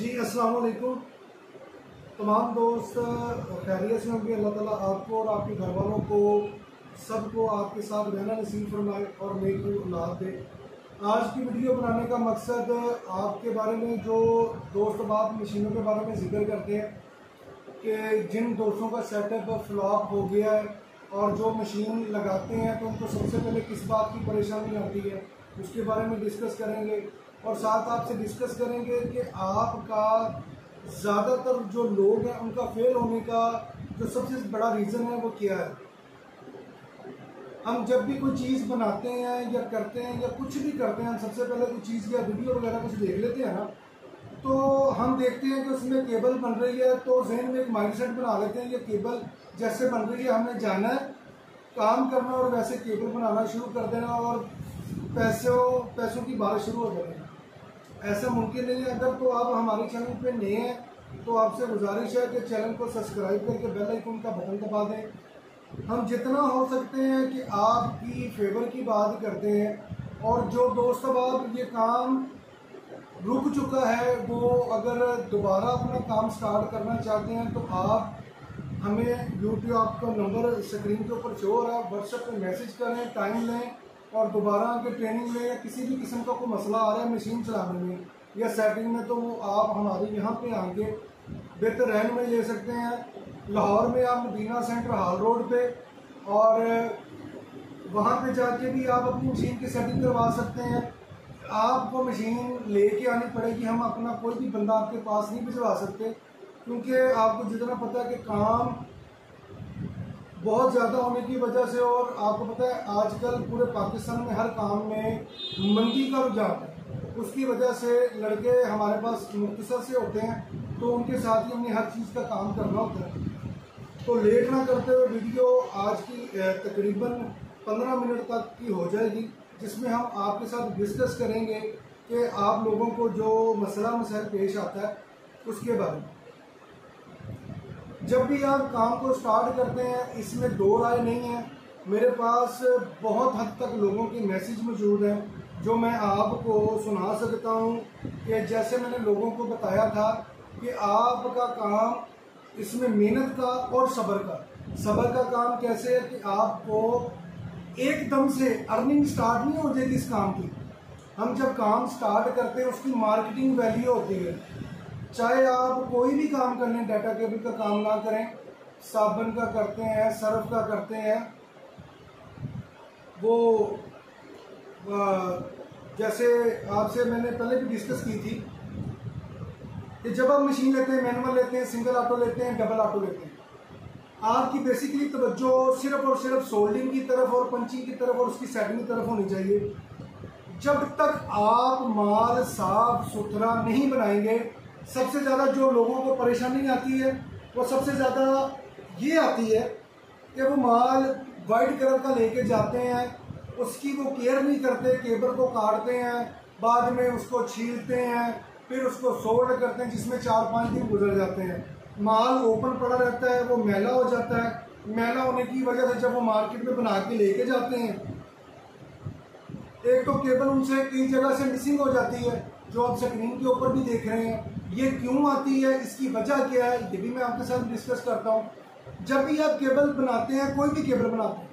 जी अस्सलाम वालेकुम तमाम दोस्त, खैरियत से होंगे। अल्लाह ताला आपको और आपके घर वालों को सबको आपके साथ रहना नसीब फरमाए और नेक औलाद दे। आज की वीडियो बनाने का मकसद आपके बारे में, जो दोस्त बात मशीनों के बारे में जिक्र करते हैं कि जिन दोस्तों का सेटअप फ्लॉप हो गया है और जो मशीन लगाते हैं तो उनको सबसे पहले किस बात की परेशानी आती है, उसके बारे में डिस्कस करेंगे। और साथ आपसे डिस्कस करेंगे कि आपका ज़्यादातर जो लोग हैं उनका फेल होने का जो सबसे बड़ा रीज़न है वो क्या है। हम जब भी कोई चीज़ बनाते हैं या करते हैं या कुछ भी करते हैं, हम सबसे पहले कोई चीज़ या वीडियो वगैरह कुछ देख लेते हैं ना, तो हम देखते हैं कि उसमें केबल बन रही है तो जहन में एक माइंडसेट बना लेते हैं, ये केबल जैसे बन रही है हमने जाना है, काम करना और वैसे केबल बनाना शुरू कर देना और पैसों की बारिश शुरू हो जाएगी। ऐसा मुमकिन नहीं है। अगर तो आप हमारे चैनल पे नए हैं तो आपसे गुजारिश है कि चैनल को सब्सक्राइब करके बेल आइकन का बटन दबा दें। हम जितना हो सकते हैं कि आपकी फेवर की बात करते हैं, और जो दोस्त अब आप ये काम रुक चुका है वो अगर दोबारा अपना काम स्टार्ट करना चाहते हैं तो आप हमें यूट्यूब आपका नंबर स्क्रीन के ऊपर शो हो रहा है, व्हाट्सएप पे मैसेज करें, टाइम लें और दोबारा आके ट्रेनिंग में या किसी भी किस्म का कोई मसला आ रहा है मशीन चलाने में या सेटिंग में, तो वो आप हमारे यहाँ पे आके बेहतर रहनुमाई ले सकते हैं। लाहौर में आप मदीना सेंटर हाल रोड पे, और वहाँ पे जाके भी आप अपनी मशीन की सेटिंग करवा सकते हैं। आपको मशीन लेके आनी पड़ेगी, हम अपना कोई भी बंदा आपके पास नहीं भिजवा सकते, क्योंकि आपको जितना पता है कि काम बहुत ज़्यादा होने की वजह से, और आपको पता है आजकल पूरे पाकिस्तान में हर काम में मंदी का रुझान है, उसकी वजह से लड़के हमारे पास मुख्तसर से होते हैं तो उनके साथ ही हमें हर चीज़ का काम करना होता है। तो लेट ना करते हुए वीडियो आज की तकरीबन 15 मिनट तक की हो जाएगी, जिसमें हम आपके साथ डिस्कस करेंगे कि आप लोगों को जो मसला पेश आता है उसके बारे में। जब भी आप काम को स्टार्ट करते हैं इसमें दो राय नहीं है। मेरे पास बहुत हद तक लोगों के मैसेज मौजूद हैं जो मैं आपको सुना सकता हूं कि जैसे मैंने लोगों को बताया था कि आपका काम इसमें मेहनत का और सब्र का काम कैसे है कि आपको एकदम से अर्निंग स्टार्ट नहीं हो जाएगी इस काम की। हम जब काम स्टार्ट करते हैं उसकी मार्केटिंग वैल्यू होती है। चाहे आप कोई भी काम कर लें, डाटा केबल का काम ना करें, साबुन का करते हैं, सर्फ का करते हैं, वो जैसे आपसे मैंने पहले भी डिस्कस की थी कि जब आप मशीन लेते हैं, मैनुअल लेते हैं, सिंगल ऑटो लेते हैं, डबल ऑटो लेते हैं, आपकी बेसिकली तवज्जो सिर्फ और सिर्फ सोल्डिंग की तरफ और पंचिंग की तरफ और उसकी सेटिंग की तरफ होनी चाहिए। जब तक आप माल साफ सुथरा नहीं बनाएंगे, सबसे ज़्यादा जो लोगों को परेशानी आती है वो सबसे ज़्यादा ये आती है कि वो माल वाइट कलर का लेके जाते हैं, उसकी वो केयर नहीं करते, केबल को काटते हैं, बाद में उसको छीलते हैं, फिर उसको सोल्ड करते हैं, जिसमें 4-5 दिन गुजर जाते हैं। माल ओपन पड़ा रहता है, वो मैला हो जाता है। मैला होने की वजह से जब वो मार्केट में बना के लेके जाते हैं, एक तो केबल उनसे कई जगह से मिसिंग हो जाती है, जो आप स्क्रीन के ऊपर भी देख रहे हैं। ये क्यों आती है, इसकी वजह क्या है, ये भी मैं आपके साथ डिस्कस करता हूँ। जब भी आप केबल बनाते हैं, कोई भी केबल बनाते हैं,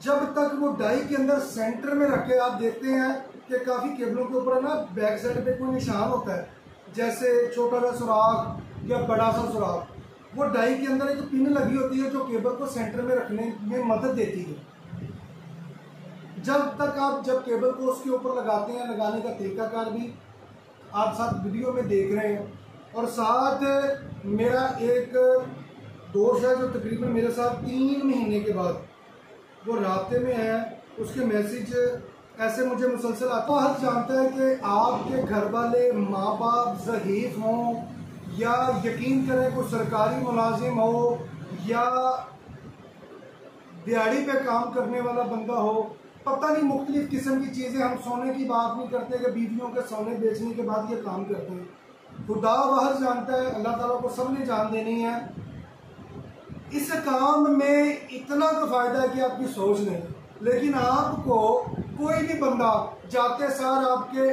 जब तक वो डाई के अंदर सेंटर में रख के, आप देखते हैं कि काफ़ी केबलों के ऊपर ना बैक साइड पे कोई निशान होता है, जैसे छोटा सा सुराख या बड़ा सा सुराख, वो डाई के अंदर एक पिन लगी होती है जो केबल को सेंटर में रखने में मदद देती है। जब केबल को उसके ऊपर लगाते हैं, लगाने का तरीकाकार भी आप साथ वीडियो में देख रहे हैं। और साथ मेरा एक दोस्त है जो तकरीबन मेरे साथ 3 महीने के बाद वो रास्ते में है, उसके मैसेज ऐसे मुझे मुसलसल आता है। हर जानता है कि आपके घर वाले माँ बाप ज़हीफ हों या यकीन करें कोई सरकारी मुलाजिम हो या दिहाड़ी पे काम करने वाला बंदा हो, पता नहीं मुख्तलिफ किस्म की चीज़ें, हम सोने की बात नहीं करते कि बीवियों के सोने बेचने के बाद ये काम करते हैं। खुदा बाहर जानता है, अल्लाह ताला को सबने जान देनी है। इस काम में इतना तो फायदा है कि आपकी सोच नहीं, लेकिन आपको कोई भी बंदा जाते सार आपके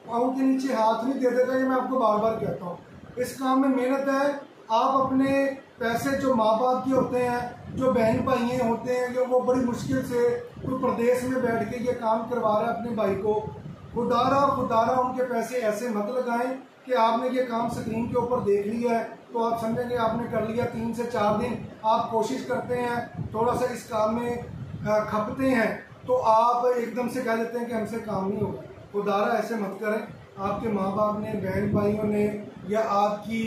पाँव के नीचे हाथ नहीं दे देगा, ये मैं आपको बार बार कहता हूँ। इस काम में मेहनत है। आप अपने पैसे जो माँ बाप के होते हैं, जो बहन भाई होते हैं, जो वो बड़ी मुश्किल से कोई प्रदेश में बैठ के ये काम करवा रहा है अपने भाई को, खुदारा उनके पैसे ऐसे मत लगाएं कि आपने ये काम स्क्रीन के ऊपर देख लिया है तो आप समझेंगे आपने कर लिया। 3 से 4 दिन आप कोशिश करते हैं, थोड़ा सा इस काम में खपते हैं, तो आप एकदम से कह देते हैं कि हमसे काम नहीं होगा। खुदारा ऐसे मत करें। आपके माँ बाप ने, बहन भाइयों ने, या आपकी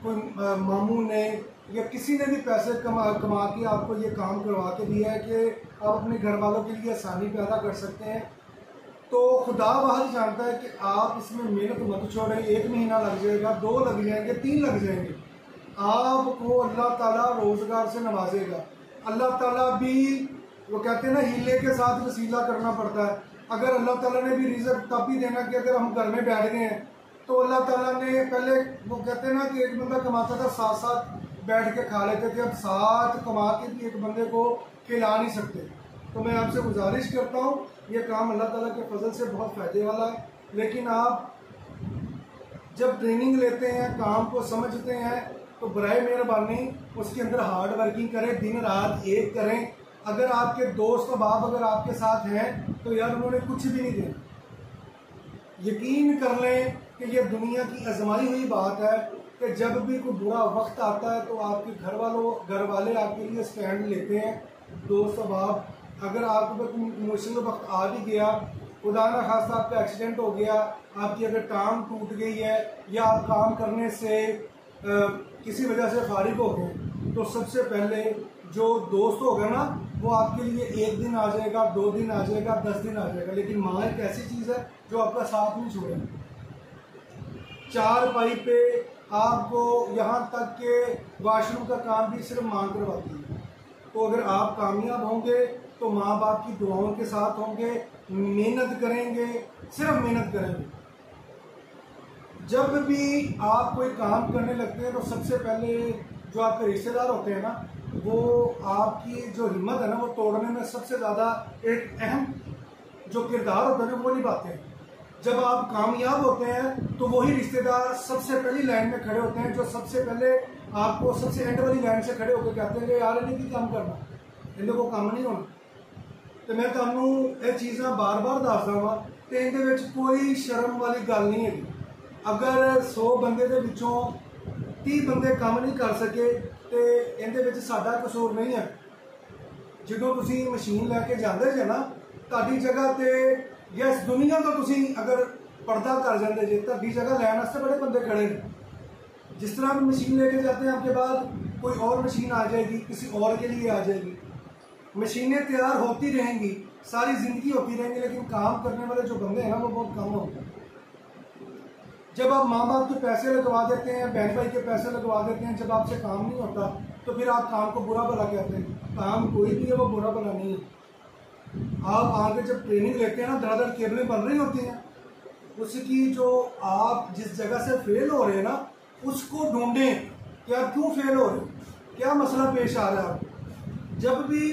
कोई मामू ने, या किसी ने भी पैसे कमा के आपको ये काम करवा के दिया है कि आप अपने घर वालों के लिए आसानी पैदा कर सकते हैं, तो खुदा वाहिद जानता है कि आप इसमें मेहनत मत छोड़ें। 1 महीना लग जाएगा, 2 लग जाएंगे, 3 लग जाएंगे, आपको अल्लाह ताला रोज़गार से नवाजेगा। अल्लाह ताला भी, वो कहते हैं ना, हीले के साथ वसीला करना पड़ता है। अगर अल्लाह ताला ने भी रिज़्क़ तब भी देना कि अगर हम घर में बैठ गए हैं, तो अल्लाह ताला ने पहले, वो कहते हैं ना कि एक बंदा कमाता था, साथ साथ बैठ के खा लेते थे, अब साथ कमा के भी एक बंदे को खिला नहीं सकते। तो मैं आपसे गुजारिश करता हूँ, ये काम अल्लाह ताला के फजल से बहुत फ़ायदे वाला है, लेकिन आप जब ट्रेनिंग लेते हैं, काम को समझते हैं, तो बराए मेहरबानी उसके अंदर हार्ड वर्किंग करें, दिन रात एक करें। अगर आपके दोस्त अहबाब अगर आपके साथ हैं तो यार उन्होंने कुछ भी नहीं देना। यकीन कर लें कि ये दुनिया की आजमाई हुई बात है कि जब भी कोई बुरा वक्त आता है तो आपके घर वाले आपके लिए स्टैंड लेते हैं। दोस्त अहबाब, अगर आपको कोई मुश्किल वक्त आ भी गया, खुदा ना खास्ता आपका एक्सीडेंट हो गया, आपकी अगर टांग टूट गई है, या आप काम करने से किसी वजह से फारिग हो गए, तो सबसे पहले जो दोस्त होगा ना, वो आपके लिए 1 दिन आ जाएगा, 2 दिन आ जाएगा, 10 दिन आ जाएगा, लेकिन माँ एक ऐसी चीज़ है जो आपका साथ नहीं छोड़ेगी। 4 पाई पे आपको यहाँ तक के वॉशरूम का काम भी सिर्फ माँ करवाती है। तो अगर आप कामयाब होंगे तो माँ बाप की दुआओं के साथ होंगे, मेहनत करेंगे, सिर्फ मेहनत करेंगे। जब भी आप कोई काम करने लगते हैं तो सबसे पहले जो आपके रिश्तेदार होते हैं ना, वो आपकी जो हिम्मत है ना, वो तोड़ने में सबसे ज़्यादा एक अहम जो किरदार होता है ना, वो निभाते हैं। जब आप कामयाब होते हैं तो वही रिश्तेदार सबसे पहली लाइन में खड़े होते हैं, जो सबसे पहले आपको सबसे एंड वाली लाइन से खड़े होकर कहते हैं कि यार इन्हें की काम करना, इन्हें को काम नहीं होना। तो मैं तुहानू ये चीज़ां बार बार दस दवां तो इहदे विच कोई शर्म वाली गल नहीं है। अगर 100 बंदे दे विचों 30 बंदे काम नहीं कर सके तो इहदे विच साडा कसूर नहीं है। जो तुसीं मशीन लैके जाते जे ना, तुहाडी जगह ते या इस दुनिया तो तुसीं अगर पर्दा कर जाते जे, तुहाडी जगह लैन वास्ते बड़े बंदे खड़े हैं। जिस तरह हम मशीन लेके जाते हैं, आपके बाद कोई और मशीन आ जाएगी, किसी और के लिए आ जाएगी। मशीनें तैयार होती रहेंगी, सारी ज़िंदगी होती रहेंगी, लेकिन काम करने वाले जो बंदे हैं ना, वो बहुत कम होंगे। जब आप माँ बाप के पैसे लगवा देते हैं, बहन भाई के पैसे लगवा देते हैं, जब आपसे काम नहीं होता तो फिर आप काम को बुरा भला कहते हैं। काम कोई भी है वो बुरा भला नहीं है। आप आगे जब ट्रेनिंग लेते हैं ना, धड़ाधड़ केबलें बन रही होती हैं, उसकी जो आप जिस जगह से फेल हो रहे हैं ना, उसको ढूंढें कि आप क्यों फेल हो रहे हैं, क्या मसला पेश आ रहा है आपको। जब भी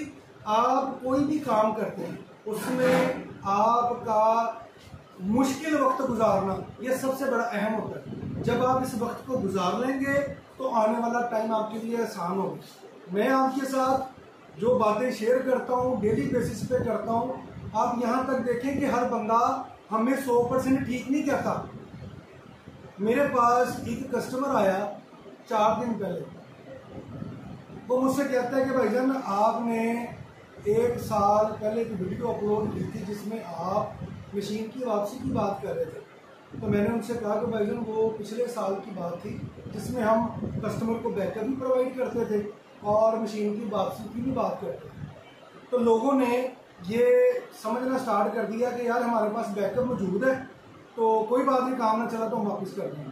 आप कोई भी काम करते हैं, उसमें आपका मुश्किल वक्त गुजारना ये सबसे बड़ा अहम होता है। जब आप इस वक्त को गुजार लेंगे तो आने वाला टाइम आपके लिए आसान होगा। मैं आपके साथ जो बातें शेयर करता हूँ, डेली बेसिस पे करता हूँ। आप यहाँ तक देखें कि हर बंदा हमें 100% ठीक नहीं कहता। मेरे पास एक कस्टमर आया 4 दिन पहले, वो मुझसे कहता है कि भाईजान आपने 1 साल पहले एक वीडियो अपलोड की थी जिसमें आप मशीन की वापसी की बात कर रहे थे। तो मैंने उनसे कहा कि भाईजान वो पिछले साल की बात थी जिसमें हम कस्टमर को बैकअप भी प्रोवाइड करते थे और मशीन की वापसी की भी बात करते थे। तो लोगों ने ये समझना स्टार्ट कर दिया कि यार हमारे पास बैकअप मौजूद है, तो कोई बात नहीं, काम ना चला तो हम वापस कर देंगे।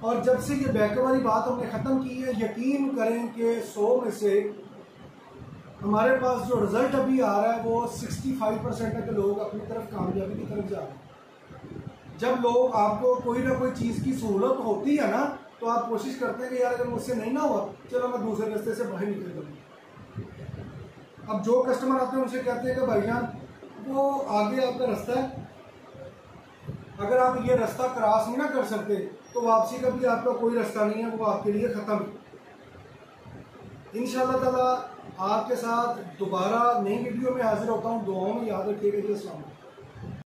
और जब से ये बैकअप वाली बात हमने ख़त्म की है, यकीन करें कि 100 में से हमारे पास जो रिज़ल्ट अभी आ रहा है वो 65% है कि लोग अपनी तरफ कामयाबी की तरफ जा रहे हैं। जब लोग आपको कोई ना कोई चीज़ की सहूलत होती है ना, तो आप कोशिश करते हैं कि यार अगर मुझसे नहीं ना हुआ, चलो मैं दूसरे रास्ते से बाहर निकल जाऊँगा। अब जो कस्टमर आते हैं उनसे कहते हैं कि भाईजान वो आगे आपका रास्ता है, अगर आप ये रास्ता क्रॉस नहीं ना कर सकते तो वापसी का भी आपका कोई रास्ता नहीं है, वो आपके लिए ख़त्म। इंशाअल्लाह ताला आपके साथ दोबारा नई वीडियो में हाजिर होता हूँ। दुआओं में याद रखिएगा जी। अस्सलाम वालेकुम।